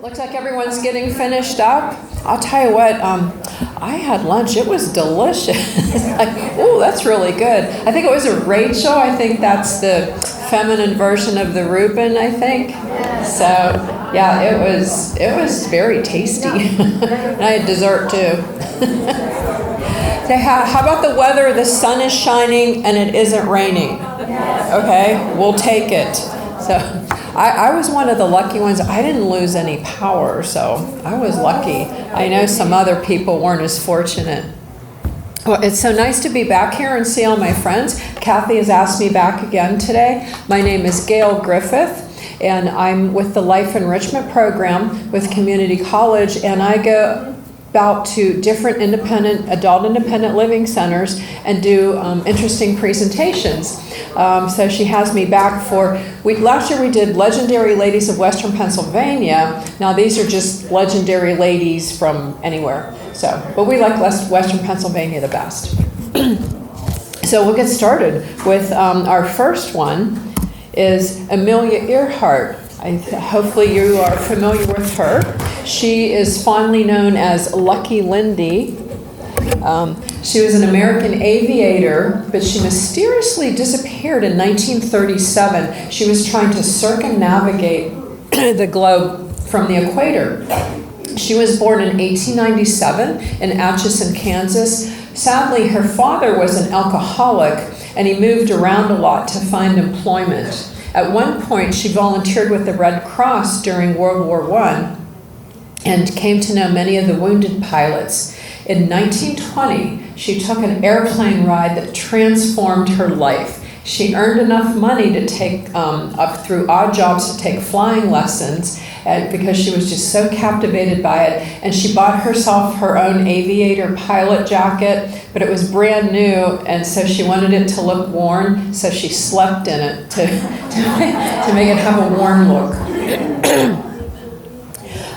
Looks like everyone's getting finished up. I'll tell you what, I had lunch. It was delicious. Like, oh, that's really good. I think it was a Rachel. I think that's the feminine version of the Reuben, I think. So, yeah, it was very tasty. And I had dessert too. Okay, how about the weather? The sun is shining and it isn't raining. Okay, we'll take it. So I was one of the lucky ones. I didn't lose any power, so I was lucky. I know some other people weren't as fortunate. Well, it's so nice to be back here and see all my friends. Kathy has asked me back again today. My name is Gail Griffith, and I'm with the Life Enrichment Program with Community College, and I go out to different adult independent living centers and do interesting presentations. So she has me back last year we did Legendary Ladies of Western Pennsylvania. Now these are just legendary ladies from anywhere. But we like Western Pennsylvania the best. So we'll get started with our first one is Amelia Earhart. Hopefully you are familiar with her. She is fondly known as Lucky Lindy. She was an American aviator, but she mysteriously disappeared in 1937. She was trying to circumnavigate the globe from the equator. She was born in 1897 in Atchison, Kansas. Sadly, her father was an alcoholic, and he moved around a lot to find employment. At one point, she volunteered with the Red Cross during World War I and came to know many of the wounded pilots. In 1920, she took an airplane ride that transformed her life. She earned enough money to take up through odd jobs to take flying lessons because she was just so captivated by it. And she bought herself her own aviator pilot jacket, but it was brand new, and so she wanted it to look worn, so she slept in it to make it have a worn look.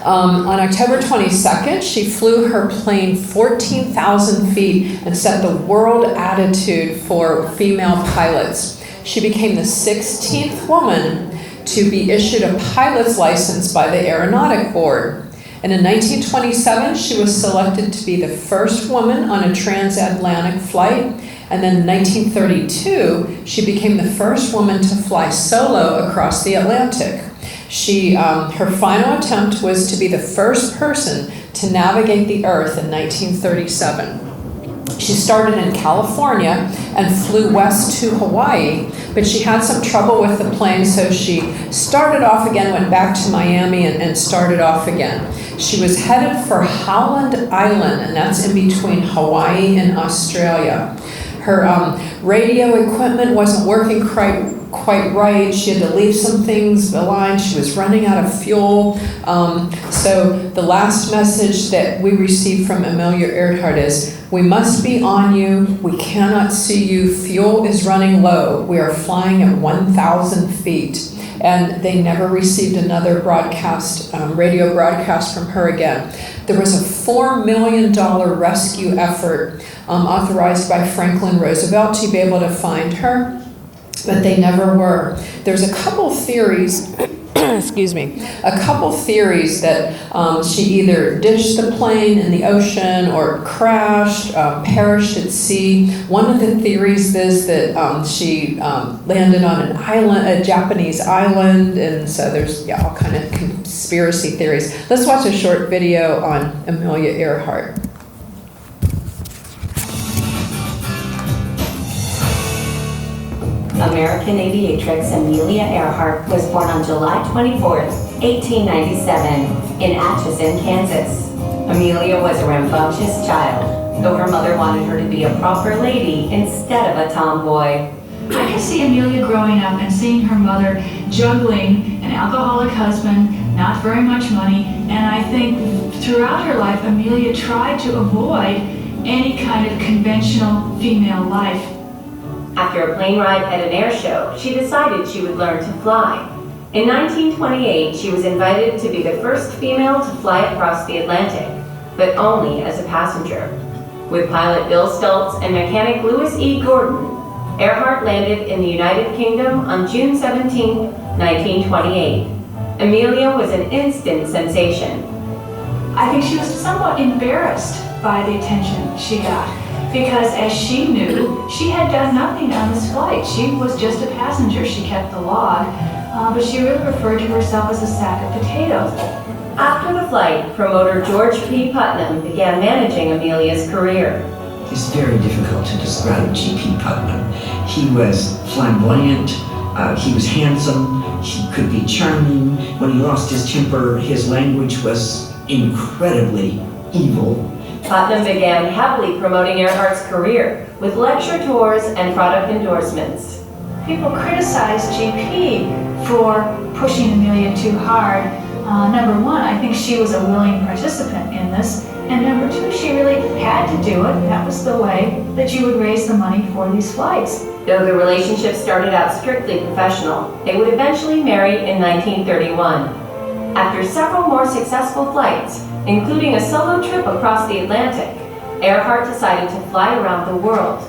On October 22nd, she flew her plane 14,000 feet and set the world attitude for female pilots. She became the 16th woman to be issued a pilot's license by the Aeronautic Board. And in 1927, she was selected to be the first woman on a transatlantic flight. And then in 1932, she became the first woman to fly solo across the Atlantic. Her final attempt was to be the first person to navigate the Earth in 1937. She started in California and flew west to Hawaii, but she had some trouble with the plane, so she started off again, went back to Miami, and started off again. She was headed for Howland Island, and that's in between Hawaii and Australia. Her radio equipment wasn't working quite right. She had to leave some things aligned. She was running out of fuel. So the last message that we received from Amelia Earhart is, "We must be on you. We cannot see you. Fuel is running low. We are flying at 1,000 feet. And they never received another radio broadcast from her again. There was a $4 million rescue effort authorized by Franklin Roosevelt to be able to find her, but they never were. There's a couple theories, that she either ditched the plane in the ocean or crashed, perished at sea. One of the theories is that she landed on an island, a Japanese island, and so there's all kind of conspiracy theories. Let's watch a short video on Amelia Earhart. American aviatrix Amelia Earhart was born on July 24, 1897, in Atchison, Kansas. Amelia was a rambunctious child, though her mother wanted her to be a proper lady instead of a tomboy. I can see Amelia growing up and seeing her mother juggling an alcoholic husband, not very much money, and I think throughout her life, Amelia tried to avoid any kind of conventional female life. After a plane ride at an air show, she decided she would learn to fly. In 1928, she was invited to be the first female to fly across the Atlantic, but only as a passenger. With pilot Bill Stultz and mechanic Louis E. Gordon, Earhart landed in the United Kingdom on June 17, 1928. Amelia was an instant sensation. I think she was somewhat embarrassed by the attention she got because, as she knew, she had done nothing on this flight. She was just a passenger. She kept the log, but she really referred to herself as a sack of potatoes. After the flight, promoter George P. Putnam began managing Amelia's career. It's very difficult to describe G.P. Putnam. He was flamboyant, he was handsome, he could be charming. When he lost his temper, his language was incredibly evil. Putnam began heavily promoting Earhart's career with lecture tours and product endorsements. People criticized GP for pushing Amelia too hard. Number one, I think she was a willing participant in this. And number two, she really had to do it. That was the way that you would raise the money for these flights. Though the relationship started out strictly professional, they would eventually marry in 1931. After several more successful flights, including a solo trip across the Atlantic, Earhart decided to fly around the world.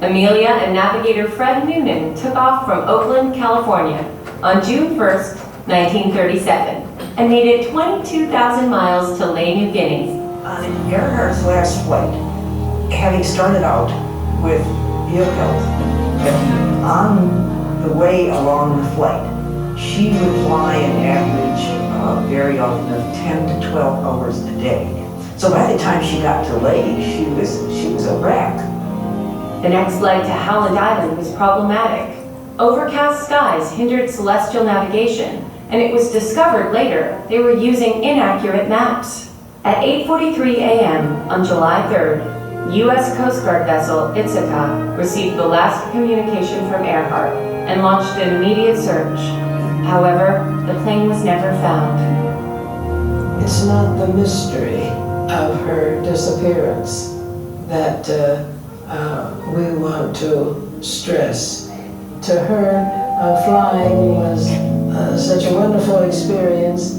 Amelia and navigator Fred Noonan took off from Oakland, California on June 1st, 1937, and made it 22,000 miles to Lae, New Guinea. On Earhart's last flight, having started out with ill health, on the way along the flight, she would fly an average very often of 10 to 12 hours a day. So by the time she got to Lae, she was a wreck. The next leg to Howland Island was problematic. Overcast skies hindered celestial navigation, and it was discovered later they were using inaccurate maps. At 8:43 a.m. on July 3rd, U.S. Coast Guard vessel Ithaca received the last communication from Earhart and launched an immediate search. However, the plane was never found. It's not the mystery of her disappearance that we want to stress. To her, flying was such a wonderful experience,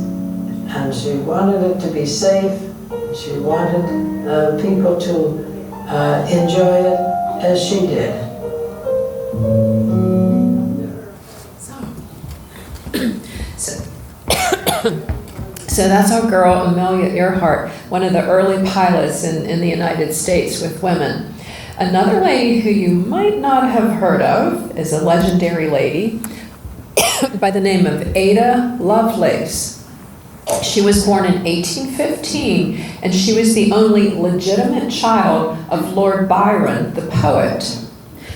and she wanted it to be safe. She wanted people to enjoy it as she did. So that's our girl Amelia Earhart, one of the early pilots in the United States with women. Another lady who you might not have heard of is a legendary lady by the name of Ada Lovelace. She was born in 1815, and she was the only legitimate child of Lord Byron, the poet.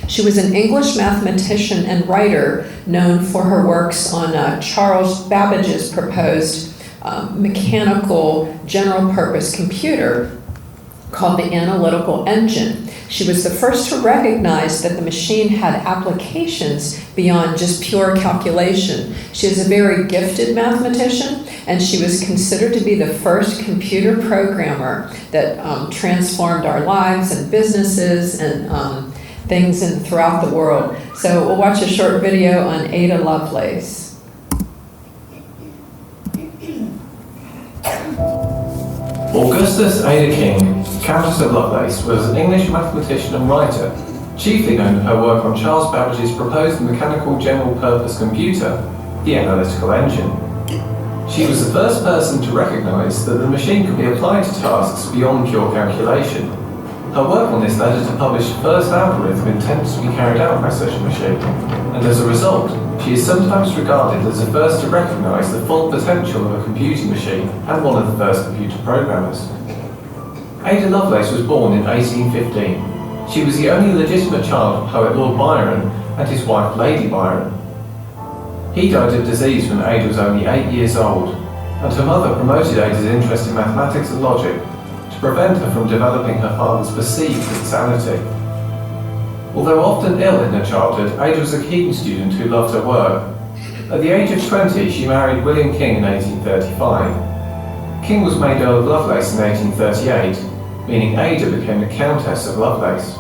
She was an English mathematician and writer known for her works on Charles Babbage's proposed mechanical general-purpose computer called the analytical engine. She was the first to recognize that the machine had applications beyond just pure calculation. She was a very gifted mathematician, and she was considered to be the first computer programmer that transformed our lives and businesses and things throughout the world. So we'll watch a short video on Ada Lovelace. Augustus Ada King, Countess of Lovelace, was an English mathematician and writer, chiefly known for her work on Charles Babbage's proposed mechanical general-purpose computer, the analytical engine. She was the first person to recognise that the machine could be applied to tasks beyond pure calculation. Her work on this led her to publish the first algorithm intended to be carried out by such a machine, and as a result, she is sometimes regarded as the first to recognise the full potential of a computing machine and one of the first computer programmers. Ada Lovelace was born in 1815. She was the only legitimate child of poet Lord Byron and his wife Lady Byron. He died of disease when Ada was only 8 years old, and her mother promoted Ada's interest in mathematics and logic to prevent her from developing her father's perceived insanity. Although often ill in her childhood, Ada was a keen student who loved her work. At the age of 20, she married William King in 1835. King was made Earl of Lovelace in 1838, meaning Ada became the Countess of Lovelace.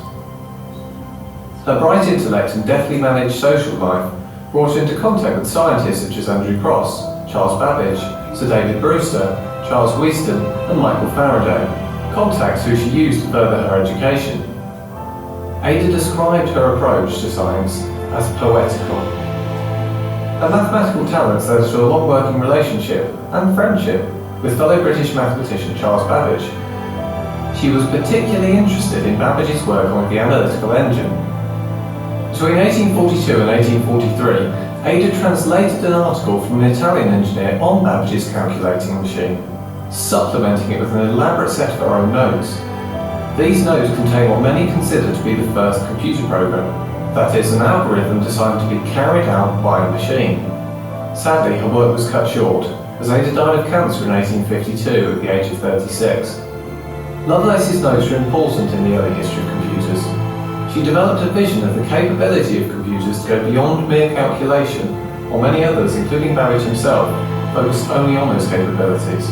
Her bright intellect and deftly managed social life brought her into contact with scientists such as Andrew Cross, Charles Babbage, Sir David Brewster, Charles Wheaston, and Michael Faraday, contacts who she used to further her education. Ada described her approach to science as poetical. Her mathematical talents led to a long working relationship and friendship with fellow British mathematician Charles Babbage. She was particularly interested in Babbage's work on the analytical engine. Between 1842 and 1843, Ada translated an article from an Italian engineer on Babbage's calculating machine, supplementing it with an elaborate set of her own notes. These notes contain what many consider to be the first computer program, that is, an algorithm designed to be carried out by a machine. Sadly, her work was cut short, as Ada died of cancer in 1852 at the age of 36. Lovelace's notes are important in the early history of computers. She developed a vision of the capability of computers to go beyond mere calculation, while many others, including Babbage himself, focused only on those capabilities.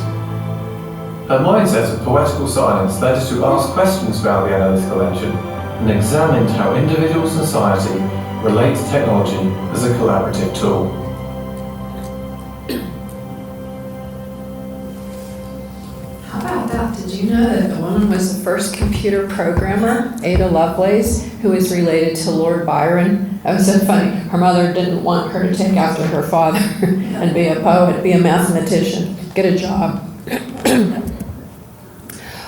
Her mindset of poetical science led her to ask questions about the analytical engine and examined how individuals and society relate to technology as a collaborative tool. How about that? Did you know that the woman was the first computer programmer, Ada Lovelace, who is related to Lord Byron? That was so funny. Her mother didn't want her to take after her father and be a poet, be a mathematician, get a job.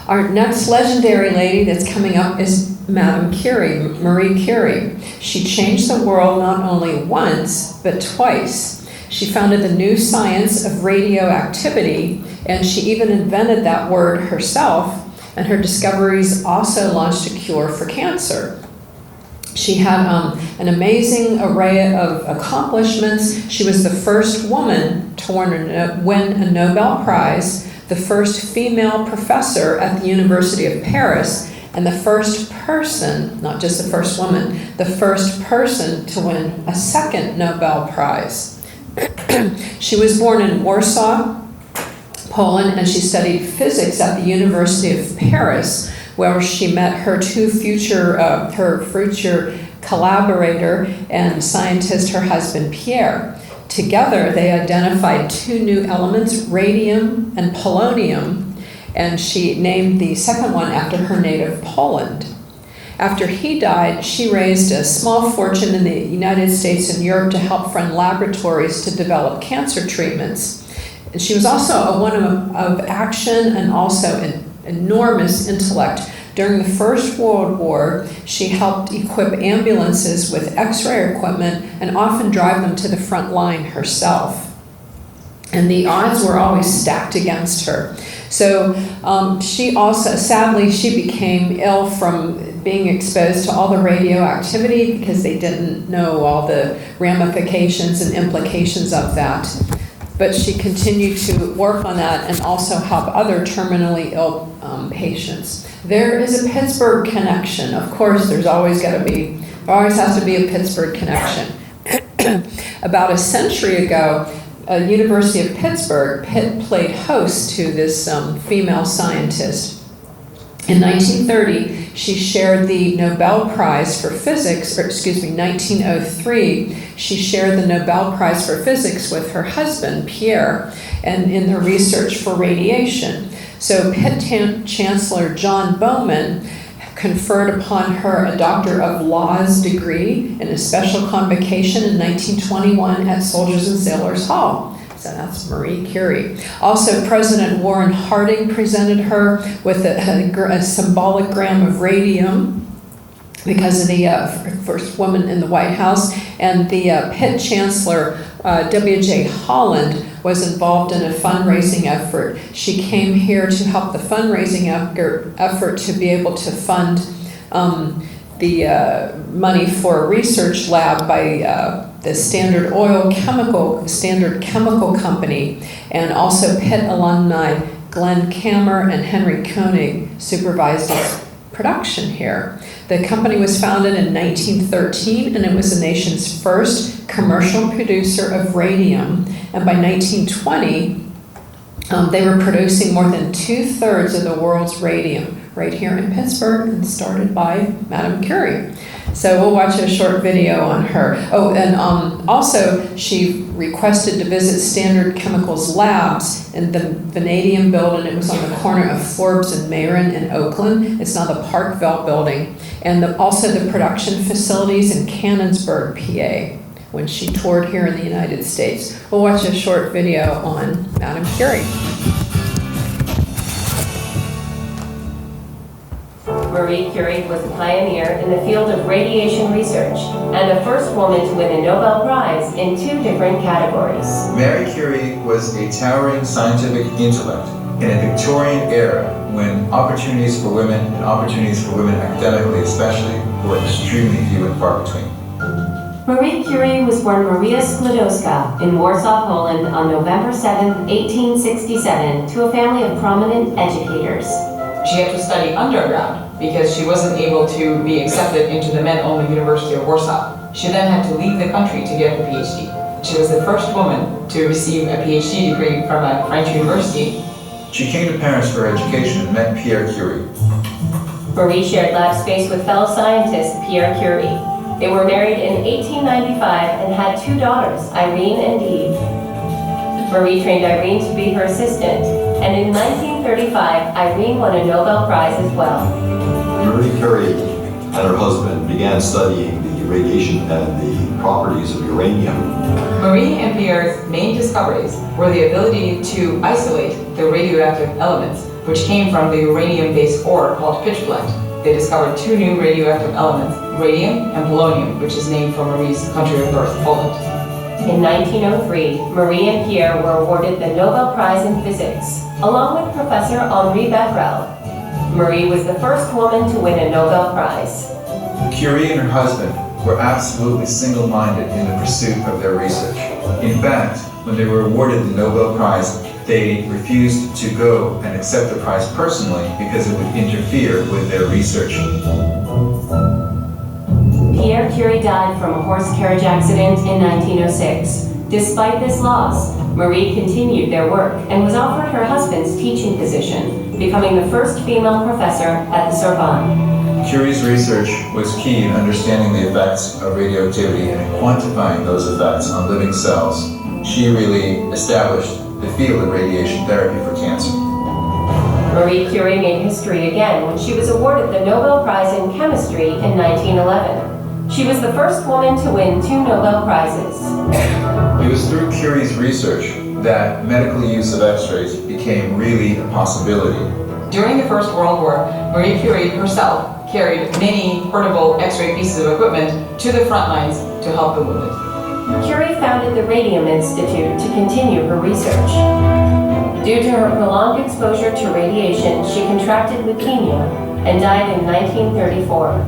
Our next legendary lady that's coming up is Madame Curie, Marie Curie. She changed the world not only once, but twice. She founded the new science of radioactivity, and she even invented that word herself, and her discoveries also launched a cure for cancer. She had an amazing array of accomplishments. She was the first woman to win a Nobel Prize, the first female professor at the University of Paris, and the first person, not just the first woman, the first person to win a second Nobel Prize. She was born in Warsaw, Poland, and she studied physics at the University of Paris, where she met her future collaborator and scientist, her husband Pierre. Together, they identified two new elements, radium and polonium, and she named the second one after her native Poland. After he died, she raised a small fortune in the United States and Europe to help fund laboratories to develop cancer treatments. And she was also a woman of action and also an enormous intellect. During the First World War, she helped equip ambulances with X-ray equipment and often drive them to the front line herself. And the odds were always stacked against her. So she also, sadly, she became ill from being exposed to all the radioactivity because they didn't know all the ramifications and implications of that. But she continued to work on that and also help other terminally ill patients. There is a Pittsburgh connection. Of course, there always has to be a Pittsburgh connection. About a century ago, University of Pittsburgh played host to this female scientist. In 1930, she shared the Nobel Prize for Physics, 1903, she shared the Nobel Prize for Physics with her husband, Pierre, and in the research for radiation. So Pitt Chancellor John Bowman conferred upon her a Doctor of Laws degree and a special convocation in 1921 at Soldiers and Sailors Hall. So that's Marie Curie. Also, President Warren Harding presented her with a symbolic gram of radium because of the first woman in the White House. And the Pitt Chancellor, W.J. Holland, was involved in a fundraising effort. She came here to help the fundraising effort to be able to fund the money for a research lab by the Standard Chemical Company, and also Pitt alumni Glenn Kammer and Henry Koenig supervised its production here. The company was founded in 1913, and it was the nation's first commercial producer of radium. And by 1920, they were producing more than 2/3 of the world's radium right here in Pittsburgh, and started by Madame Curie. So we'll watch a short video on her. Oh, and also she requested to visit Standard Chemical's labs in the Vanadium building. It was on the corner of Forbes and Mayron in Oakland. It's now the Parkville building. And also the production facilities in Cannonsburg, PA. when she toured here in the United States. We'll watch a short video on Madame Curie. Marie Curie was a pioneer in the field of radiation research and the first woman to win a Nobel Prize in 2 different categories. Mary Curie was a towering scientific intellect in a Victorian era when opportunities for women and opportunities for women academically especially were extremely few and far between. Marie Curie was born Maria Sklodowska in Warsaw, Poland on November 7, 1867 to a family of prominent educators. She had to study underground because she wasn't able to be accepted into the men-only University of Warsaw. She then had to leave the country to get her PhD. She was the first woman to receive a PhD degree from a French university. She came to Paris for her education and met Pierre Curie. Marie shared lab space with fellow scientist Pierre Curie. They were married in 1895 and had 2 daughters, Irene and Eve. Marie trained Irene to be her assistant, and in 1935, Irene won a Nobel Prize as well. Marie Curie and her husband began studying the radiation and the properties of uranium. Marie and Pierre's main discoveries were the ability to isolate the radioactive elements, which came from the uranium-based ore called pitchblende. They discovered 2 new radioactive elements, radium and polonium, which is named for Marie's country of birth, Poland. In 1903, Marie and Pierre were awarded the Nobel Prize in Physics, along with Professor Henri Becquerel. Marie was the first woman to win a Nobel Prize. Curie and her husband were absolutely single-minded in the pursuit of their research. In fact, when they were awarded the Nobel Prize, they refused to go and accept the prize personally because it would interfere with their research. Pierre Curie died from a horse carriage accident in 1906. Despite this loss, Marie continued their work and was offered her husband's teaching position, becoming the first female professor at the Sorbonne. Curie's research was key in understanding the effects of radioactivity and in quantifying those effects on living cells. She really established the field of radiation therapy for cancer. Marie Curie made history again when she was awarded the Nobel Prize in Chemistry in 1911. She was the first woman to win 2 Nobel Prizes. It was through Curie's research that medical use of X-rays became really a possibility. During the First World War, Marie Curie herself carried many portable X-ray pieces of equipment to the front lines to help the wounded. Curie founded the Radium Institute to continue her research. Due to her prolonged exposure to radiation, she contracted leukemia and died in 1934.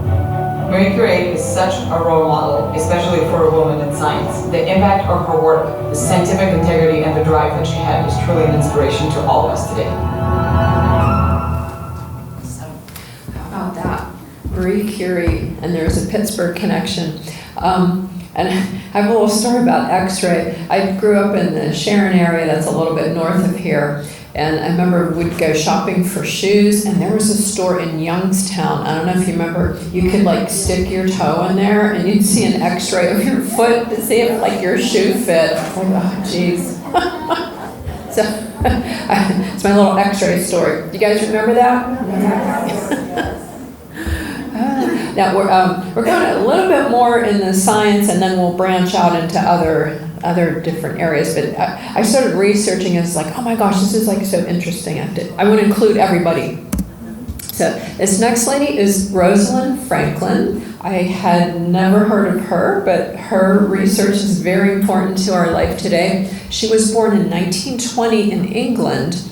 Marie Curie is such a role model, especially for a woman in science. The impact of her work, the scientific integrity, and the drive that she had is truly an inspiration to all of us today. How about that? Marie Curie, and there's a Pittsburgh connection. And I have a little story about X-ray. I grew up in the Sharon area, that's a little bit north of here. And I remember we'd go shopping for shoes, and there was a store in Youngstown. I don't know if you remember, you could like stick your toe in there and you'd see an X-ray of your foot to see if like your shoe fit. Like, oh geez. So it's my little X-ray story. You guys remember that? Now we're going a little bit more in the science, and then we'll branch out into other different areas. But I started researching, and it's like, oh my gosh, this is like so interesting. I want to include everybody. So this next lady is Rosalind Franklin. I had never heard of her, but her research is very important to our life today. She was born in 1920 in England.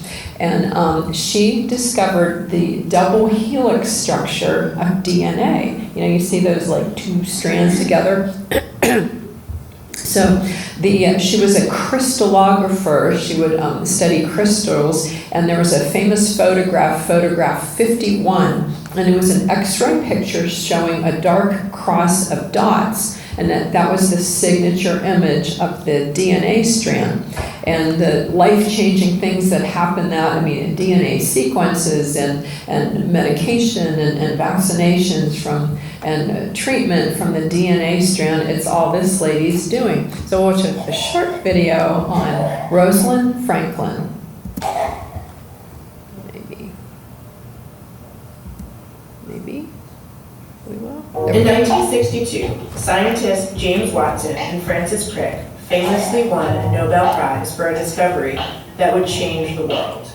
And she discovered the double helix structure of DNA. You know, you see those like 2 strands together. So she was a crystallographer. She would study crystals, and there was a famous photograph 51, and it was an X-ray picture showing a dark cross of dots, and that was the signature image of the DNA strand. And the life-changing things that happen DNA sequences and medication and vaccinations and treatment from the DNA strand, it's all this lady's doing. So we'll watch a short video on Rosalind Franklin. Maybe we will. In 1962, scientists James Watson and Francis Crick famously won a Nobel Prize for a discovery that would change the world.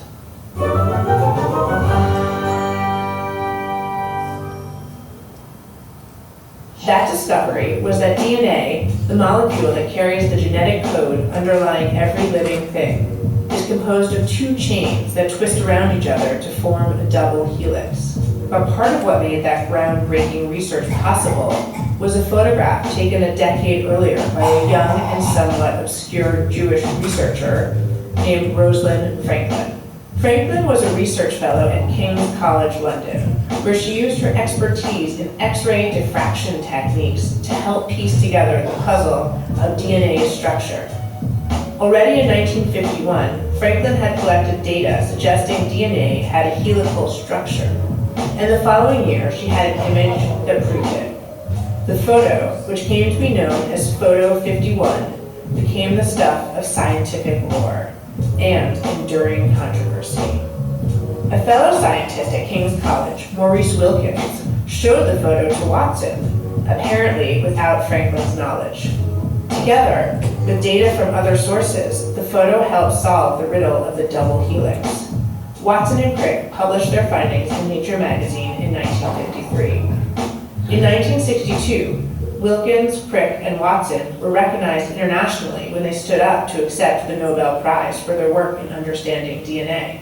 That discovery was that DNA, the molecule that carries the genetic code underlying every living thing, is composed of two chains that twist around each other to form a double helix. But part of what made that groundbreaking research possible was a photograph taken a decade earlier by a young and somewhat obscure Jewish researcher named Rosalind Franklin. Franklin was a research fellow at King's College London, where she used her expertise in X-ray diffraction techniques to help piece together the puzzle of DNA structure. Already in 1951, Franklin had collected data suggesting DNA had a helical structure, and the following year she had an image that proved it. The photo, which came to be known as Photo 51, became the stuff of scientific lore and enduring controversy. A fellow scientist at King's College, Maurice Wilkins, showed the photo to Watson, apparently without Franklin's knowledge. Together, with data from other sources, the photo helped solve the riddle of the double helix. Watson and Crick published their findings in Nature magazine in 1953. In 1962, Wilkins, Crick, and Watson were recognized internationally when they stood up to accept the Nobel Prize for their work in understanding DNA.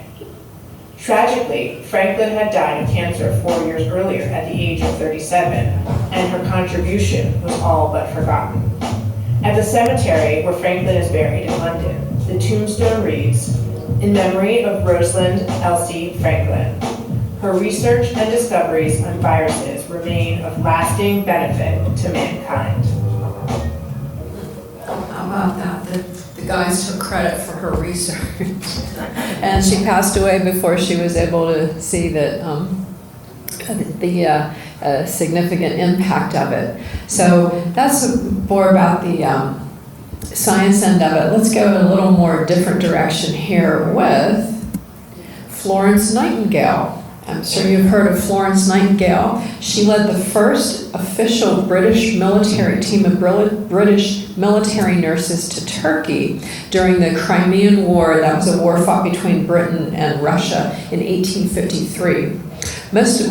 Tragically, Franklin had died of cancer 4 years earlier at the age of 37, and her contribution was all but forgotten. At the cemetery where Franklin is buried in London, the tombstone reads, "In memory of Rosalind Elsie Franklin. Her research and discoveries on viruses remain of lasting benefit to mankind." How about that? The guys took credit for her research. And she passed away before she was able to see that the significant impact of it. So that's more about the science end of it. Let's go in a little more different direction here with Florence Nightingale. I'm sure you've heard of Florence Nightingale. She led the first official British military team of British military nurses to Turkey during the Crimean War. That was a war fought between Britain and Russia in 1853.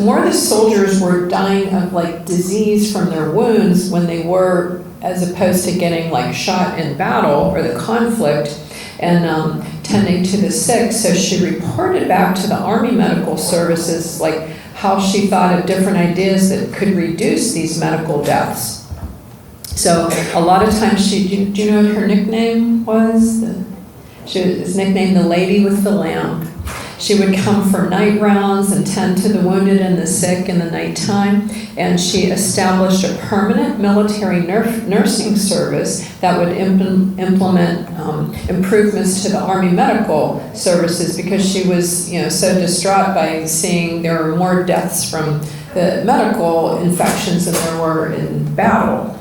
More of the soldiers were dying of like disease from their wounds when they were, as opposed to getting like shot in battle or the conflict and tending to the sick. So she reported back to the Army Medical Services like how she thought of different ideas that could reduce these medical deaths. So a lot of times do you know what her nickname was? She was nicknamed the Lady with the Lamp. She would come for night rounds and tend to the wounded and the sick in the nighttime, and she established a permanent military nursing service that would implement improvements to the Army Medical Services because she was, so distraught by seeing there were more deaths from the medical infections than there were in battle.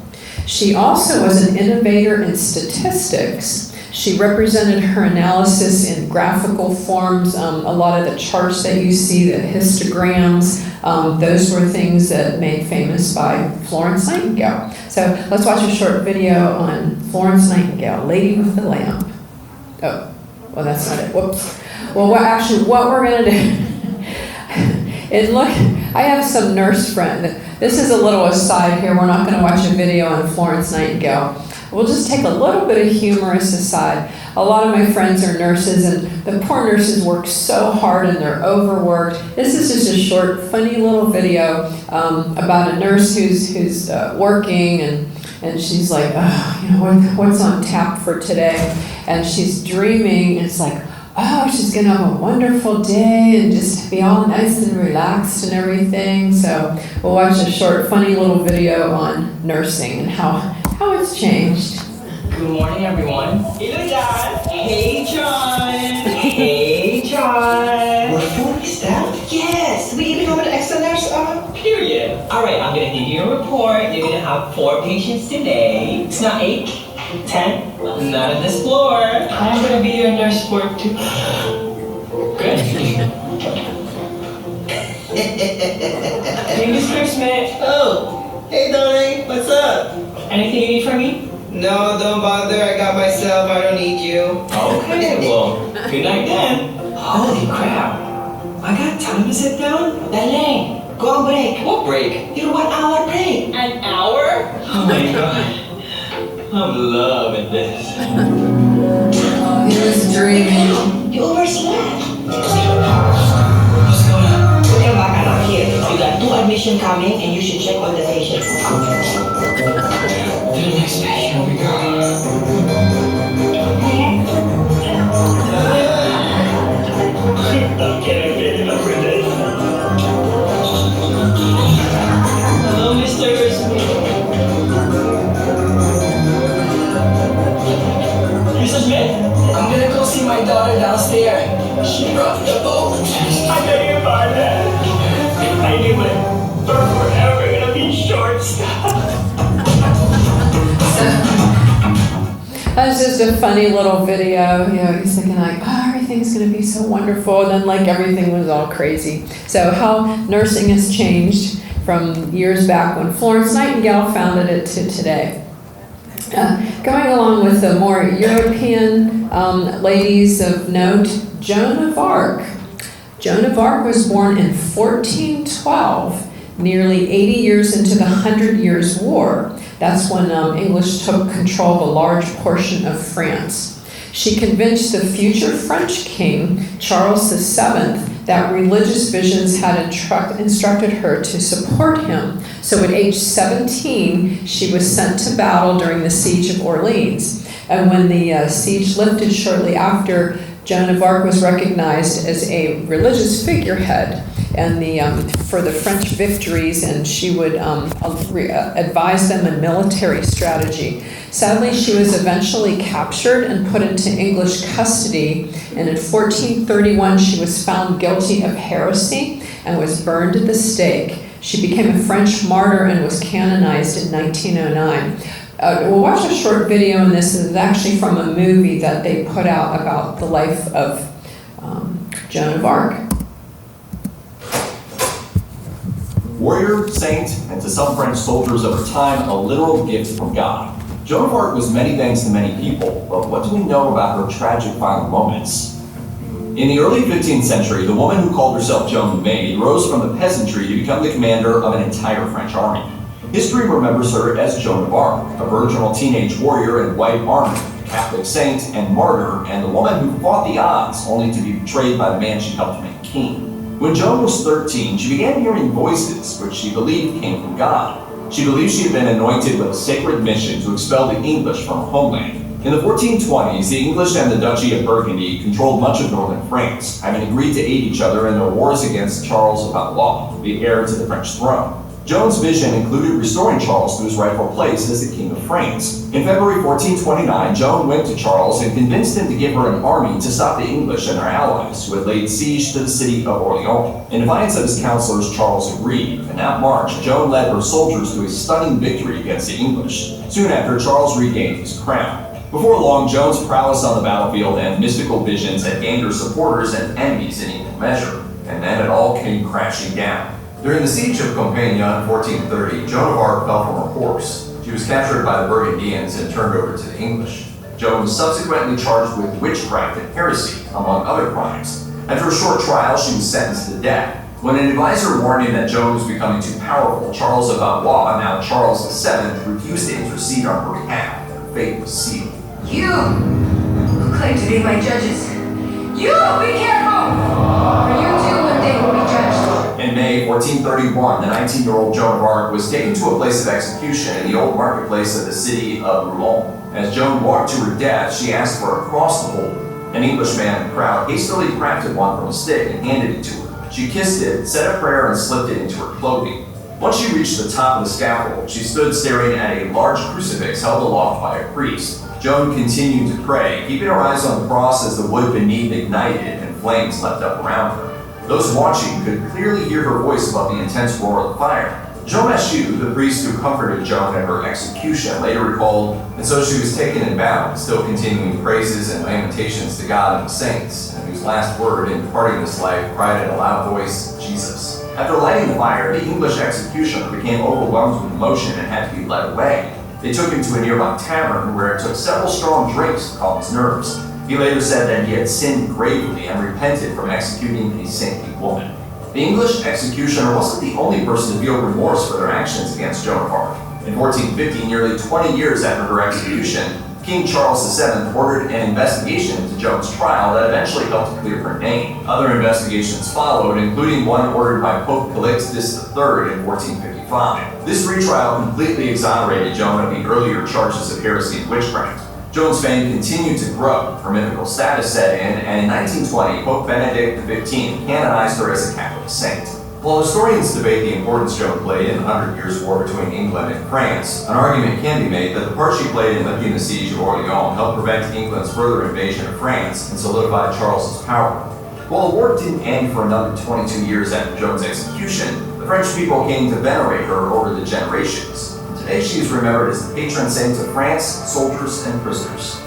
She also was an innovator in statistics. She represented her analysis in graphical forms. A lot of the charts that you see, the histograms, those were things that made famous by Florence Nightingale. So let's watch a short video on Florence Nightingale, Lady with the Lamp. Oh, well, that's not it. Whoops. Well, what we're going to do is look, I have some nurse friend. This is a little aside here. We're not going to watch a video on Florence Nightingale. We'll just take a little bit of humorous aside. A lot of my friends are nurses, and the poor nurses work so hard and they're overworked. This is just a short, funny little video about a nurse who's working, and she's like, what's on tap for today? And she's dreaming, and it's like, she's going to have a wonderful day and just be all nice and relaxed and everything. So we'll watch a short, funny little video on nursing and how it's changed. Good morning, everyone. Hello, John. Hey, John. Hey, John. We're fully staffed? Yes. We even have an extra nurse period. All right, I'm going to give you a report. You're going to have 4 patients today. It's not 8, 10, not on this floor. I'm going to be your nurse for 2. Good. Hey, Mr. Smith. Oh. Hey, darling, what's up? Anything you need from me? No, don't bother. I got myself. I don't need you. Okay, well, good night then. Holy crap. I got time to sit down? Dale, go on break. What break? Your 1 hour break. An hour? Oh my god. I'm loving this. Oh, he was dreaming. You overslept. What's going on? Welcome back around here. You got 2 admission coming and you should check on the patients. To the next patient we go. I'm getting big enough for this. Hello, Mr. Mrs. Smith? I'm gonna go see my daughter downstairs. She brought the boat. I know you buy that. I knew it. We're forever gonna be short staffed. That was just a funny little video. You know, he's thinking like, oh, everything's going to be so wonderful. And then like everything was all crazy. So how nursing has changed from years back when Florence Nightingale founded it to today. Going along with the more European ladies of note, Joan of Arc. Joan of Arc was born in 1412, nearly 80 years into the 100 Years' War. That's when English took control of a large portion of France. She convinced the future French king, Charles VII, that religious visions had instructed her to support him. So at age 17, she was sent to battle during the Siege of Orleans. And when the siege lifted shortly after, Joan of Arc was recognized as a religious figurehead and for the French victories, and she would advise them in military strategy. Sadly, she was eventually captured and put into English custody, and in 1431 she was found guilty of heresy and was burned at the stake. She became a French martyr and was canonized in 1909. We'll watch a short video on this. It's actually from a movie that they put out about the life of Joan of Arc. Warrior, saint, and to some French soldiers of her time, a literal gift from God. Joan of Arc was many things to many people, but what do we know about her tragic final moments? In the early 15th century, the woman who called herself Joan the Maid rose from the peasantry to become the commander of an entire French army. History remembers her as Joan of Arc, a virginal teenage warrior in white armor, a Catholic saint and martyr, and the woman who fought the odds only to be betrayed by the man she helped make king. When Joan was 13, she began hearing voices which she believed came from God. She believed she had been anointed with a sacred mission to expel the English from her homeland. In the 1420s, the English and the Duchy of Burgundy controlled much of northern France, having agreed to aid each other in their wars against Charles of Valois, the heir to the French throne. Joan's vision included restoring Charles to his rightful place as the King of France. In February 1429, Joan went to Charles and convinced him to give her an army to stop the English and their allies, who had laid siege to the city of Orleans. In defiance of his counselors, Charles agreed, and that March, Joan led her soldiers to a stunning victory against the English. Soon after, Charles regained his crown. Before long, Joan's prowess on the battlefield and mystical visions had gained her supporters and enemies in equal measure, and then it all came crashing down. During the siege of Compiègne in 1430, Joan of Arc fell from her horse. She was captured by the Burgundians and turned over to the English. Joan was subsequently charged with witchcraft and heresy, among other crimes. After a short trial, she was sentenced to death. When an advisor warned him that Joan was becoming too powerful, Charles of Valois, now Charles VII, refused to intercede on her behalf, and her fate was sealed. You, who claim to be my judges, you be careful, for you too one day will be judged. In May 1431, the 19-year-old Joan of Arc was taken to a place of execution in the old marketplace of the city of Rouen. As Joan walked to her death, she asked for a cross to hold. An Englishman in the crowd hastily crafted one from a stick and handed it to her. She kissed it, said a prayer, and slipped it into her clothing. Once she reached the top of the scaffold, she stood staring at a large crucifix held aloft by a priest. Joan continued to pray, keeping her eyes on the cross as the wood beneath ignited and flames leapt up around her. Those watching could clearly hear her voice above the intense roar of the fire. Jean Machu, the priest who comforted Joan at her execution, later recalled, and so she was taken and bound, still continuing praises and lamentations to God and the saints, and whose last word in departing this life cried in a loud voice, Jesus. After lighting the fire, the English executioner became overwhelmed with emotion and had to be led away. They took him to a nearby tavern where it took several strong drinks to calm his nerves. He later said that he had sinned gravely and repented from executing a saintly woman. The English executioner wasn't the only person to feel remorse for their actions against Joan of Arc. In 1450, nearly 20 years after her execution, King Charles VII ordered an investigation into Joan's trial that eventually helped clear her name. Other investigations followed, including one ordered by Pope Calixtus III in 1455. This retrial completely exonerated Joan of the earlier charges of heresy and witchcraft. Joan's fame continued to grow, her mythical status set in, and in 1920, Pope Benedict XV canonized her as a Catholic saint. While historians debate the importance Joan played in the 100 Years' War between England and France, an argument can be made that the part she played in lifting the siege of Orleans helped prevent England's further invasion of France and solidified Charles's power. While the war didn't end for another 22 years after Joan's execution, the French people came to venerate her over the generations. Today she is remembered as the patron saint of France, soldiers, and prisoners.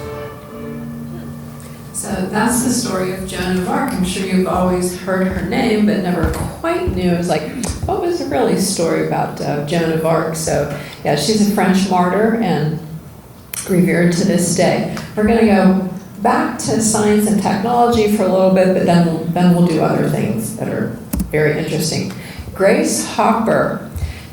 So that's the story of Joan of Arc. I'm sure you've always heard her name, but never quite knew. It was like, what was the really story about Joan of Arc? So yeah, she's a French martyr and revered to this day. We're going to go back to science and technology for a little bit, but then we'll do other things that are very interesting. Grace Hopper.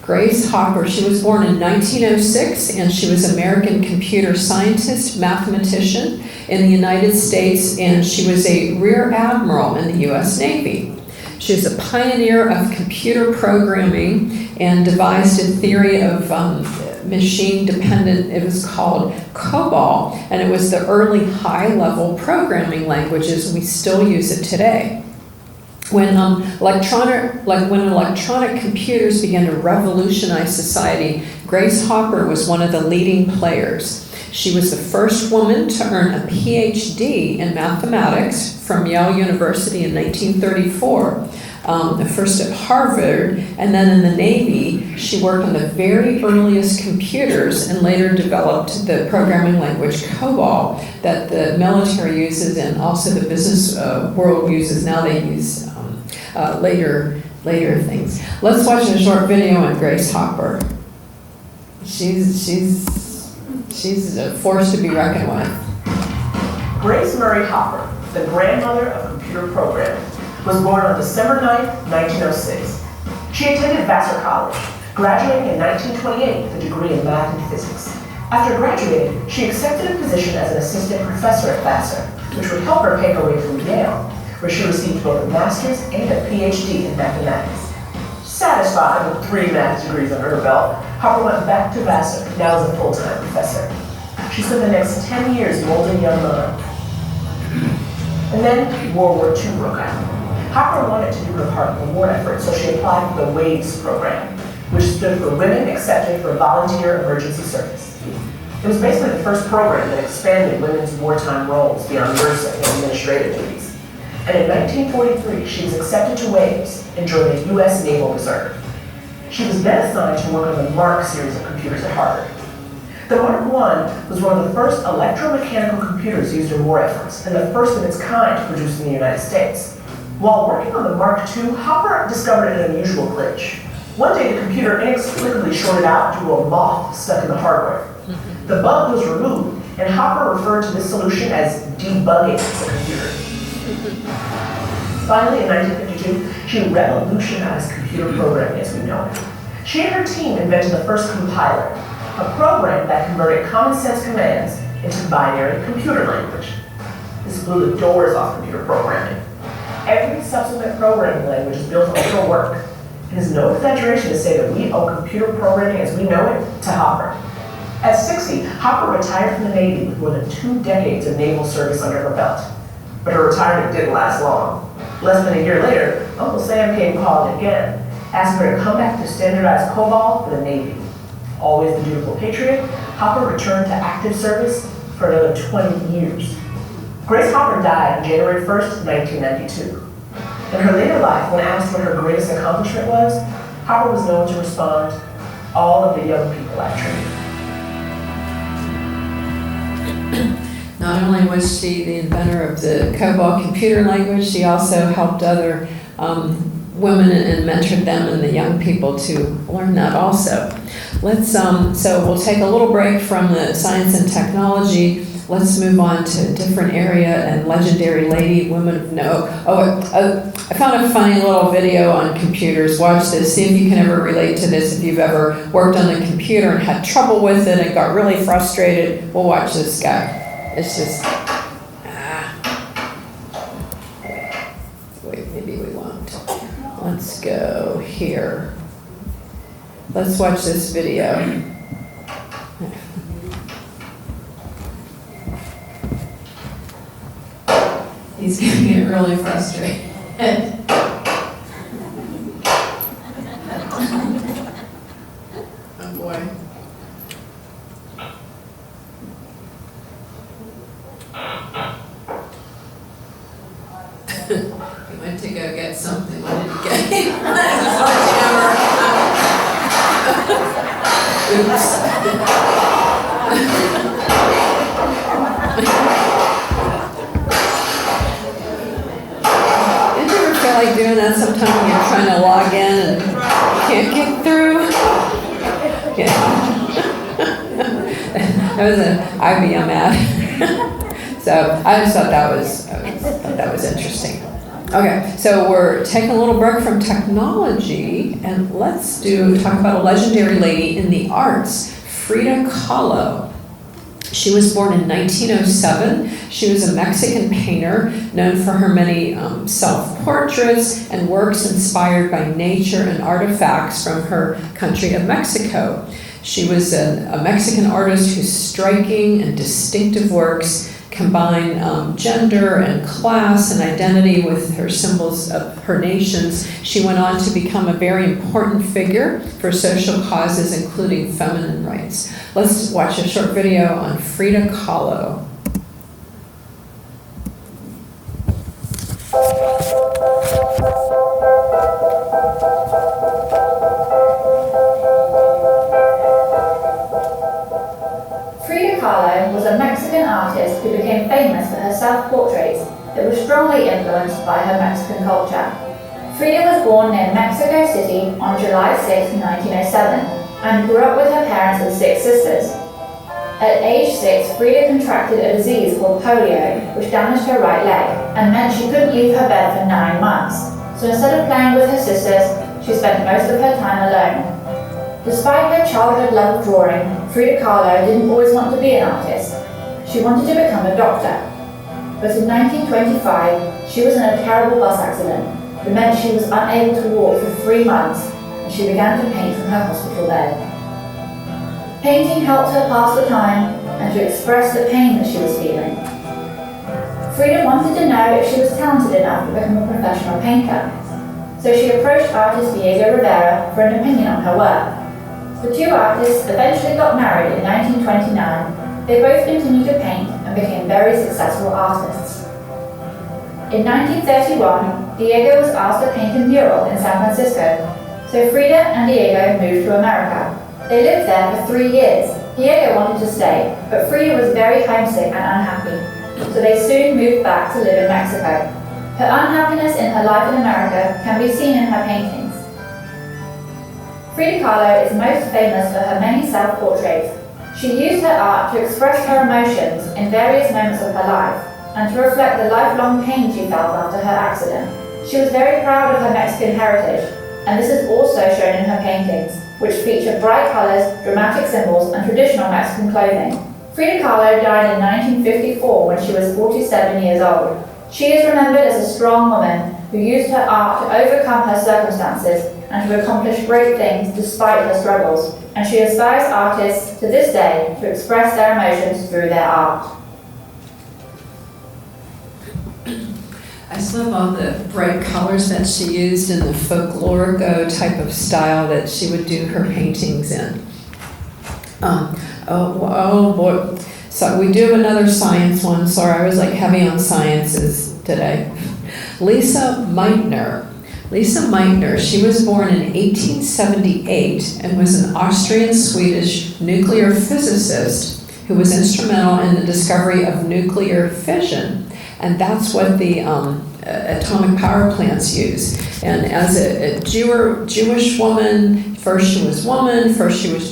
Grace Hopper, she was born in 1906, and she was an American computer scientist, mathematician in the United States, and she was a rear admiral in the U.S. Navy. She was a pioneer of computer programming and devised a theory of machine-dependent, it was called COBOL, and it was the early high-level programming languages. We still use it today. When electronic computers began to revolutionize society, Grace Hopper was one of the leading players. She was the first woman to earn a PhD in mathematics from Yale University in 1934, first at Harvard, and then in the Navy. She worked on the very earliest computers and later developed the programming language COBOL that the military uses and also the business world uses. Now they use later things. Let's watch a short video on Grace Hopper. She's a force to be reckoned with. Grace Murray Hopper, the grandmother of computer programming, was born on December 9, 1906. She attended Vassar College, graduating in 1928 with a degree in math and physics. After graduating, she accepted a position as an assistant professor at Vassar, which would help her pay her way through Yale, where she received both a master's and a PhD in mathematics. Satisfied with 3 math degrees under her belt, Hopper went back to Vassar, now as a full-time professor. She spent the next 10 years molding young minds. And then World War II broke out. Hopper wanted to do her part in the war effort, so she applied for the WAVES program, which stood for Women Accepted for Volunteer Emergency Service. It was basically the first program that expanded women's wartime roles beyond nursing and administrative duties. And in 1943, she was accepted to WAVES and joined the U.S. Naval Reserve. She was then assigned to work on the MARC series of computers at Harvard. The Mark I was one of the first electromechanical computers used in war efforts, and the first of its kind produced in the United States. While working on the Mark II, Hopper discovered an unusual glitch. One day, the computer inexplicably shorted out due to a moth stuck in the hardware. The bug was removed, and Hopper referred to this solution as debugging the computer. Finally, in 1952, she revolutionized computer programming as we know it. She and her team invented the first compiler, a program that converted common sense commands into binary computer language. This blew the doors off computer programming. Every subsequent programming language is built on her work. It is no exaggeration to say that we owe computer programming as we know it to Hopper. At 60, Hopper retired from the Navy with more than 2 decades of naval service under her belt. But her retirement didn't last long. Less than a year later, Uncle Sam came calling again, asking her to come back to standardize COBOL for the Navy. Always the dutiful patriot, Hopper returned to active service for another 20 years. Grace Hopper died on January 1st, 1992. In her later life, when asked what her greatest accomplishment was, Hopper was known to respond, "All of the young people I trained." Not only was she the inventor of the COBOL computer language, she also helped other women and mentored them and the young people to learn that also. So we'll take a little break from the science and technology. Let's move on to a different area and legendary lady, women of no. I found a funny little video on computers. Watch this, see if you can ever relate to this. If you've ever worked on the computer and had trouble with it and got really frustrated, we'll watch this guy. It's just, wait, maybe we won't. Let's go here. Let's watch this video. He's gonna get really frustrated. Oh boy. He went to go get something. What did he get? Oops. Did you ever feel like doing that sometime when you're trying to log in and can't get through? Yeah. That was an IBM ad. So I just thought that was interesting. Okay, so we're taking a little break from technology and let's talk about a legendary lady in the arts, Frida Kahlo. She was born in 1907. She was a Mexican painter known for her many self-portraits and works inspired by nature and artifacts from her country of Mexico. She was a Mexican artist whose striking and distinctive works combine gender and class and identity with her symbols of her nations. She went on to become a very important figure for social causes, including feminine rights. Let's watch a short video on Frida Kahlo. Frida Kahlo was a Mexican artist who became famous for her self-portraits that were strongly influenced by her Mexican culture. Frida was born near Mexico City on July 6, 1907, and grew up with her parents and 6 sisters. At age 6, Frida contracted a disease called polio, which damaged her right leg and meant she couldn't leave her bed for 9 months. So instead of playing with her sisters, she spent most of her time alone. Despite her childhood love of drawing, Frida Kahlo didn't always want to be an artist. She wanted to become a doctor. But in 1925, she was in a terrible bus accident that meant she was unable to walk for 3 months, and she began to paint from her hospital bed. Painting helped her pass the time and to express the pain that she was feeling. Frida wanted to know if she was talented enough to become a professional painter, so she approached artist Diego Rivera for an opinion on her work. The 2 artists eventually got married in 1929. They both continued to paint and became very successful artists. In 1931, Diego was asked to paint a mural in San Francisco, so Frida and Diego moved to America. They lived there for 3 years. Diego wanted to stay, but Frida was very homesick and unhappy, so they soon moved back to live in Mexico. Her unhappiness in her life in America can be seen in her paintings. Frida Kahlo is most famous for her many self-portraits. She used her art to express her emotions in various moments of her life and to reflect the lifelong pain she felt after her accident. She was very proud of her Mexican heritage, and this is also shown in her paintings, which feature bright colors, dramatic symbols, and traditional Mexican clothing. Frida Kahlo died in 1954 when she was 47 years old. She is remembered as a strong woman who used her art to overcome her circumstances and to accomplish great things despite her struggles, and she inspires artists to this day to express their emotions through their art. I just love all the bright colors that she used in the folklorico type of style that she would do her paintings in. Oh boy. So we do have another science one. Sorry, I was like heavy on sciences today. Lisa Meitner. Lisa Meitner, she was born in 1878 and was an Austrian-Swedish nuclear physicist who was instrumental in the discovery of nuclear fission. And that's what the atomic power plants use. And as a Jewish woman, first she was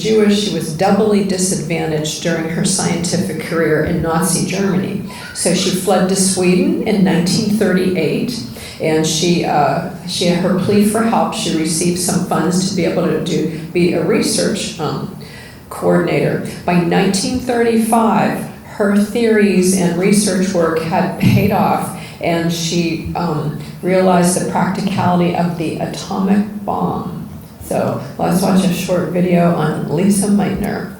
Jewish, she was doubly disadvantaged during her scientific career in Nazi Germany. So she fled to Sweden in 1938, and she had her plea for help. She received some funds to be able to be a research coordinator. By 1935, her theories and research work had paid off, and she realized the practicality of the atomic bomb. So let's watch a short video on Lisa Meitner.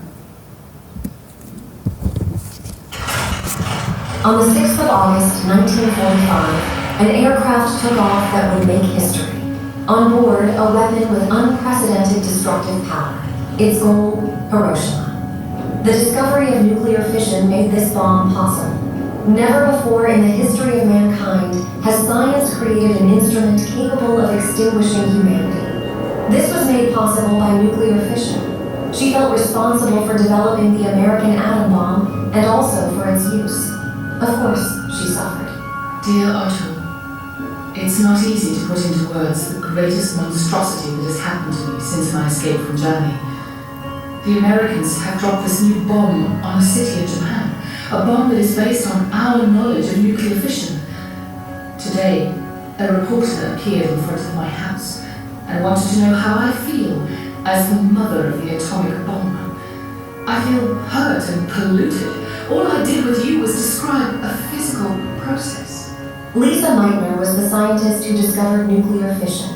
On the 6th of August, 1945, an aircraft took off that would make history. On board, a weapon with unprecedented destructive power. Its goal, Hiroshima. The discovery of nuclear fission made this bomb possible. Never before in the history of mankind has science created an instrument capable of extinguishing humanity. This was made possible by nuclear fission. She felt responsible for developing the American atom bomb and also for its use. Of course, she suffered. Dear Otto, it's not easy to put into words the greatest monstrosity that has happened to me since my escape from Germany. The Americans have dropped this new bomb on a city in Japan, a bomb that is based on our knowledge of nuclear fission. Today, a reporter appeared in front of my house and wanted to know how I feel as the mother of the atomic bomb. I feel hurt and polluted. All I did with you was describe a physical process. Lisa Meitner was the scientist who discovered nuclear fission.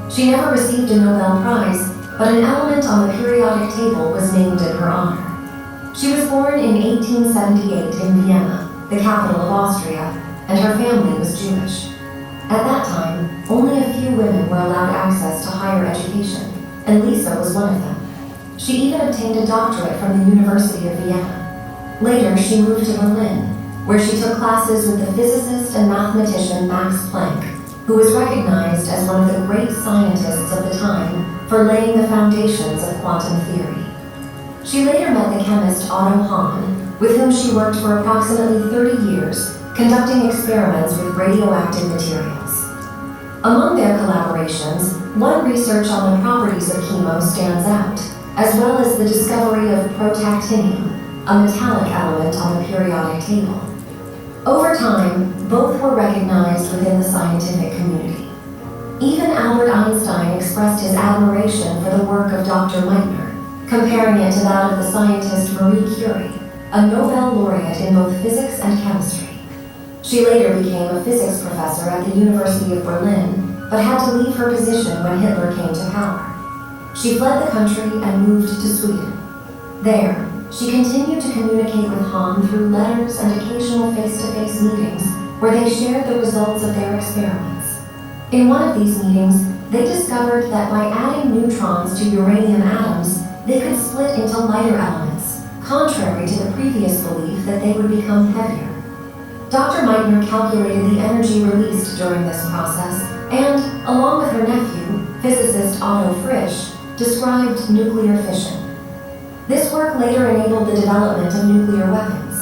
She never received a Nobel Prize, but an element on the periodic table was named in her honor. She was born in 1878 in Vienna, the capital of Austria, and her family was Jewish. At that time, only a few women were allowed access to higher education, and Lisa was one of them. She even obtained a doctorate from the University of Vienna. Later, she moved to Berlin, where she took classes with the physicist and mathematician Max Planck, who was recognized as one of the great scientists of the time for laying the foundations of quantum theory. She later met the chemist Otto Hahn, with whom she worked for approximately 30 years, conducting experiments with radioactive materials. Among their collaborations, one research on the properties of chemo stands out, as well as the discovery of protactinium, a metallic element on the periodic table. Over time, both were recognized within the scientific community. Even Albert Einstein expressed his admiration for the work of Dr. Meitner, comparing it to that of the scientist Marie Curie, a Nobel laureate in both physics and chemistry. She later became a physics professor at the University of Berlin, but had to leave her position when Hitler came to power. She fled the country and moved to Sweden. There, she continued to communicate with Hahn through letters and occasional face-to-face meetings where they shared the results of their experiments. In one of these meetings, they discovered that by adding neutrons to uranium atoms, they could split into lighter elements, contrary to the previous belief that they would become heavier. Dr. Meitner calculated the energy released during this process and, along with her nephew, physicist Otto Frisch, described nuclear fission. This work later enabled the development of nuclear weapons.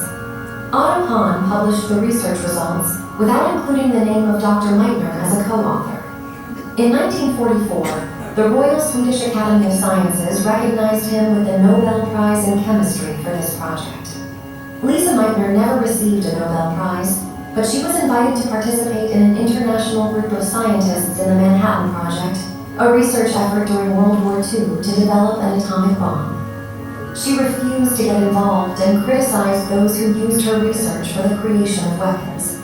Otto Hahn published the research results without including the name of Dr. Meitner as a co-author. In 1944, the Royal Swedish Academy of Sciences recognized him with the Nobel Prize in Chemistry for this project. Lisa Meitner never received a Nobel Prize, but she was invited to participate in an international group of scientists in the Manhattan Project, a research effort during World War II to develop an atomic bomb. She refused to get involved and criticized those who used her research for the creation of weapons.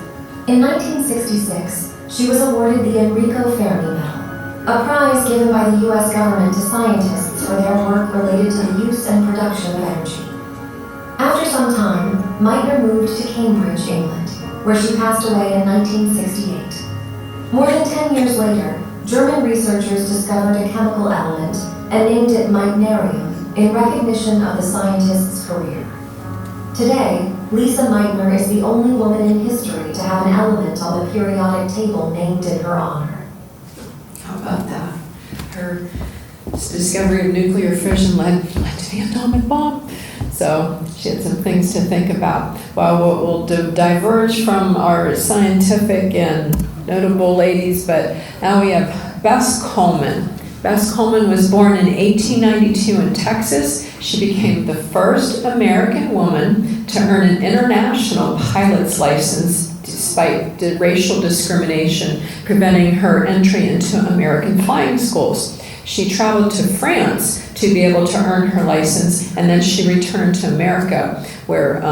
In 1966, she was awarded the Enrico Fermi Medal, a prize given by the U.S. government to scientists for their work related to the use and production of energy. After some time, Meitner moved to Cambridge, England, where she passed away in 1968. More than 10 years later, German researchers discovered a chemical element and named it Meitnerium in recognition of the scientist's career. Today, Lisa Meitner is the only woman in history to have an element on the periodic table named in her honor. How about that? Her discovery of nuclear fission led to the atomic bomb. So she had some things to think about. Well, we'll diverge from our scientific and notable ladies, but now we have Bess Coleman. Bess Coleman was born in 1892 in Texas. She became the first American woman to earn an international pilot's license despite the racial discrimination preventing her entry into American flying schools. She traveled to France to be able to earn her license, and then she returned to America where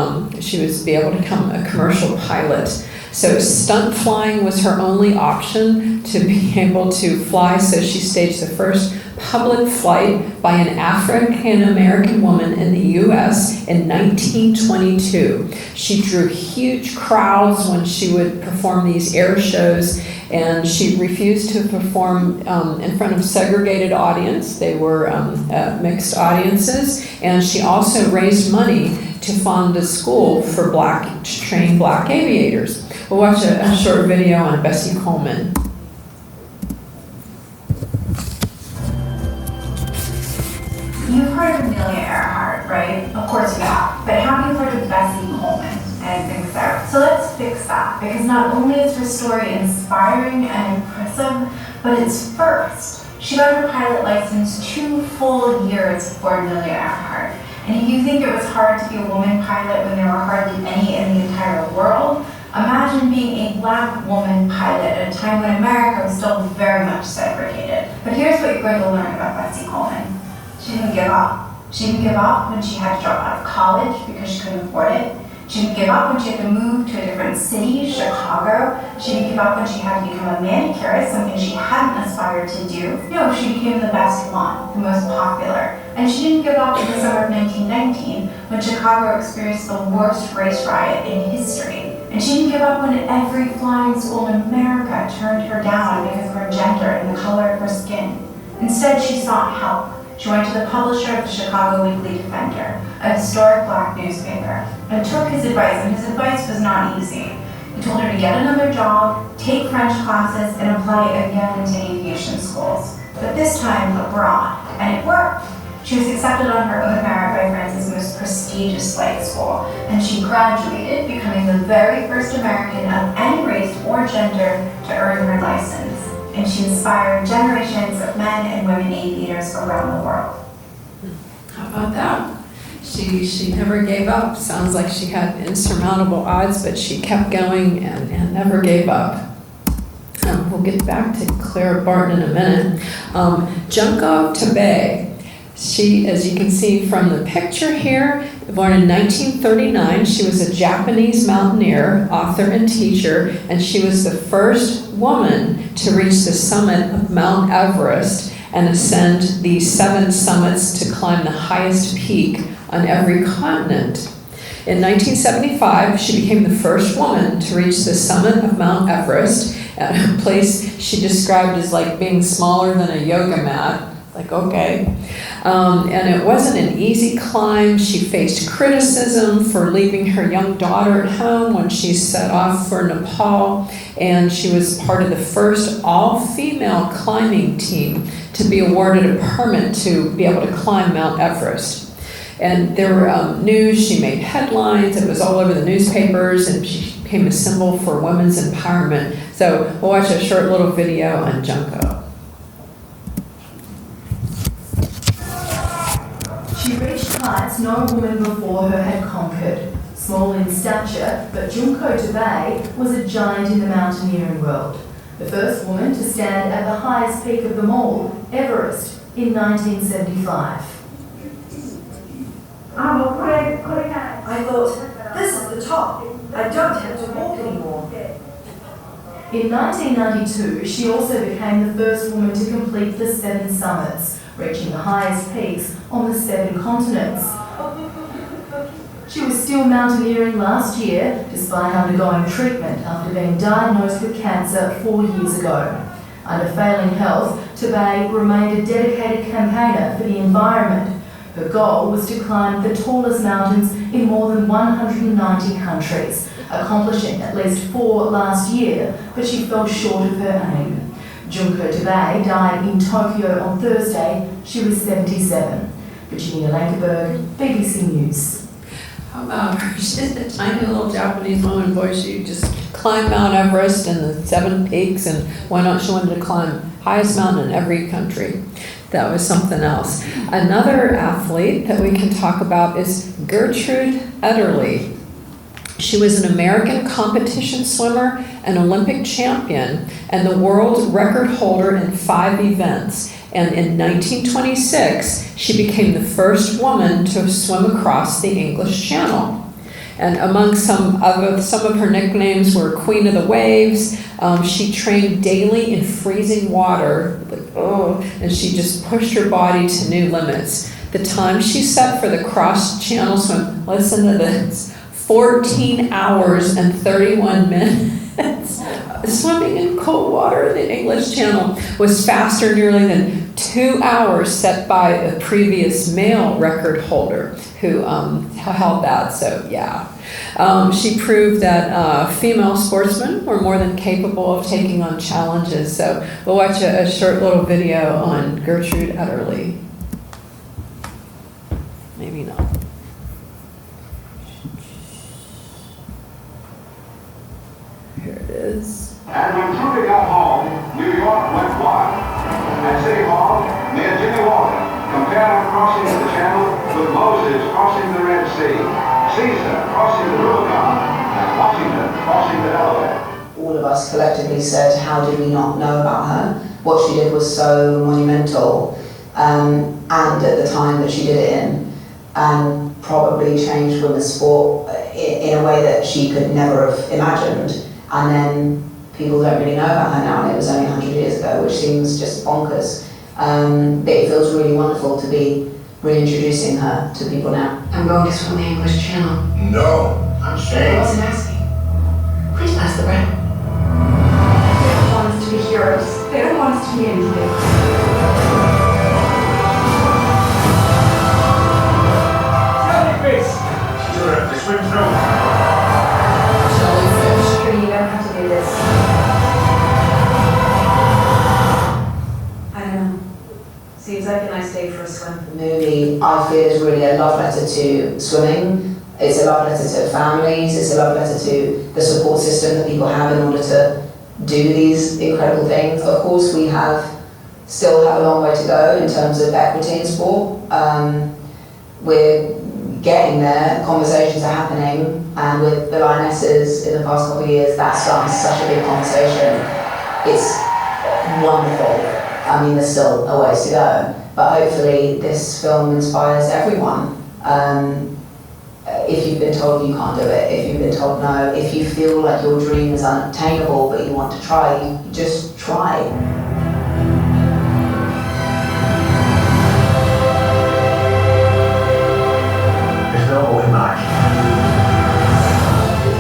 she was be able to become a commercial pilot. So stunt flying was her only option to be able to fly, so she staged the first public flight by an African-American woman in the U.S. in 1922. She drew huge crowds when she would perform these air shows, and she refused to perform in front of segregated audience. They were mixed audiences, and she also raised money to fund a school for to train black aviators. We'll watch a short video on Bessie Coleman. You've heard of Amelia Earhart, right? Of course you have. But have you heard of Bessie Coleman? I think so. So let's fix that, because not only is her story inspiring and impressive, but it's first. She got her pilot license 2 full years before Amelia Earhart. And if you think it was hard to be a woman pilot when there were hardly any in the entire world, imagine being a black woman pilot at a time when America was still very much segregated. But here's what you're going to learn about Bessie Coleman. She didn't give up. She didn't give up when she had to drop out of college because she couldn't afford it. She didn't give up when she had to move to a different city, Chicago. She didn't give up when she had to become a manicurist, something she hadn't aspired to do. No, she became the best one, the most popular. And she didn't give up in the summer of 1919 when Chicago experienced the worst race riot in history. And she didn't give up when every flying school in America turned her down because of her gender and the color of her skin. Instead, she sought help. She went to the publisher of the Chicago Weekly Defender, a historic black newspaper, and took his advice, and his advice was not easy. He told her to get another job, take French classes, and apply again into aviation schools. But this time abroad, and it worked. She was accepted on her own merit by France's most prestigious flight school, and she graduated, becoming the very first American of any race or gender to earn her license. And she inspired generations of men and women aviators around the world. How about that? She never gave up. Sounds like she had insurmountable odds, but she kept going and never gave up. We'll get back to Clara Barton in a minute. Junko Tabei. She, as you can see from the picture here, born in 1939, she was a Japanese mountaineer, author, and teacher, and she was the first woman to reach the summit of Mount Everest and ascend the 7 summits to climb the highest peak on every continent. In 1975, she became the first woman to reach the summit of Mount Everest, at a place she described as like being smaller than a yoga mat. Like, okay. And it wasn't an easy climb. She faced criticism for leaving her young daughter at home when she set off for Nepal. And she was part of the first all-female climbing team to be awarded a permit to be able to climb Mount Everest. And there were news, she made headlines, it was all over the newspapers, and she became a symbol for women's empowerment. So we'll watch a short little video on Junko. She reached heights no woman before her had conquered. Small in stature, but Junko Tabei was a giant in the mountaineering world. The first woman to stand at the highest peak of them all, Everest, in 1975. I thought, this is the top. I don't have to walk anymore. In 1992, she also became the first woman to complete the 7 summits, reaching the highest peaks on the 7 continents. She was still mountaineering last year, despite undergoing treatment after being diagnosed with cancer 4 years ago. Under failing health, Tabei remained a dedicated campaigner for the environment. Her goal was to climb the tallest mountains in more than 190 countries, accomplishing at least 4 last year, but she fell short of her aim. Junko Tabei died in Tokyo on Thursday. She was 77. Virginia Langenberg, BBC News. How about her? She's a tiny little Japanese woman, boy. She just climbed Mount Everest and the 7 peaks, and why not? She wanted to climb highest mountain in every country. That was something else. Another athlete that we can talk about is Gertrude Ederle. She was an American competition swimmer, an Olympic champion, and the world record holder in 5 events. And in 1926, she became the first woman to swim across the English Channel. And among some of her nicknames were Queen of the Waves. She trained daily in freezing water, and she just pushed her body to new limits. The time she set for the cross-channel swim, listen to this, 14 hours and 31 minutes. Swimming in cold water in the English Channel was faster nearly than 2 hours set by a previous male record holder who held that. So yeah, she proved that female sportsmen were more than capable of taking on challenges. So we'll watch a short little video on Gertrude Ederle. Maybe not. Here it is. And when Trudy got home, New York went wild. At City Hall, near Jimmy Walker, compared her crossing the Channel with Moses crossing the Red Sea, Caesar crossing the Rubicon, and Washington crossing the Delaware. All of us collectively said, how did we not know about her? What she did was so monumental, and at the time that she did it in, and probably changed women's sport in a way that she could never have imagined. And then people don't really know about her now, and it was only 100 years ago, which seems just bonkers. But it feels really wonderful to be reintroducing her to people now. I'm going to swim the English Channel. No, I'm I wasn't asking. Please pass the bread. They don't want us to be heroes. They don't want us to be anything. Jellyfish! Sure, they swim through. You don't have to do this. I don't know. Seems like a nice day for a swim. The movie, I feel, is really a love letter to swimming. It's a love letter to families. It's a love letter to the support system that people have in order to do these incredible things. Of course, we still have a long way to go in terms of equity in sport. We're getting there, conversations are happening, and with the Lionesses in the past couple of years, that's starting such a big conversation. It's wonderful. I mean, there's still a ways to go, but hopefully this film inspires everyone. If you've been told you can't do it, if you've been told no, if you feel like your dream is unattainable but you want to try, you just try. No going back.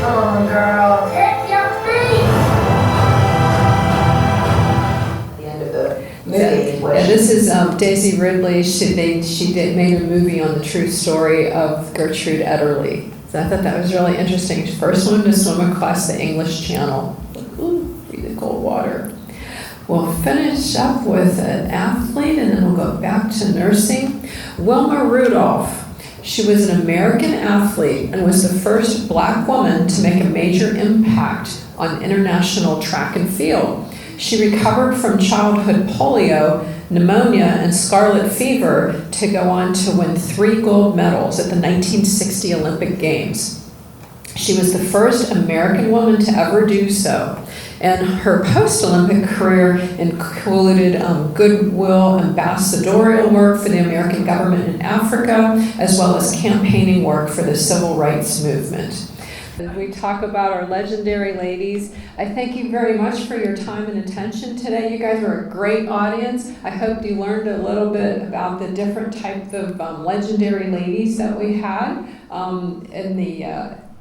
Come on, girl. Take your feet. The end of the movie. And this is Daisy Ridley. She made a movie on the true story of Gertrude Ederle. So I thought that was really interesting. First one to swim across the English Channel. Ooh, the cold water. We'll finish up with an athlete, and then we'll go back to nursing. Wilma Rudolph. She was an American athlete and was the first Black woman to make a major impact on international track and field. She recovered from childhood polio, pneumonia, and scarlet fever to go on to win 3 gold medals at the 1960 Olympic Games. She was the first American woman to ever do so. And her post-Olympic career included goodwill ambassadorial work for the American government in Africa, as well as campaigning work for the civil rights movement. As we talk about our legendary ladies, I thank you very much for your time and attention today. You guys were a great audience. I hope you learned a little bit about the different types of legendary ladies that we had in the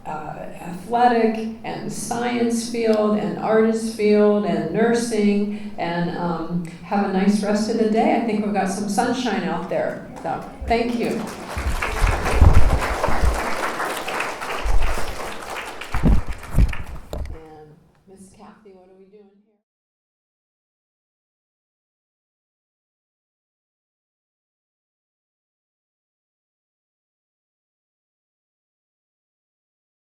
athletic and science field and artist field and nursing, and have a nice rest of the day. I think we've got some sunshine out there. So thank you.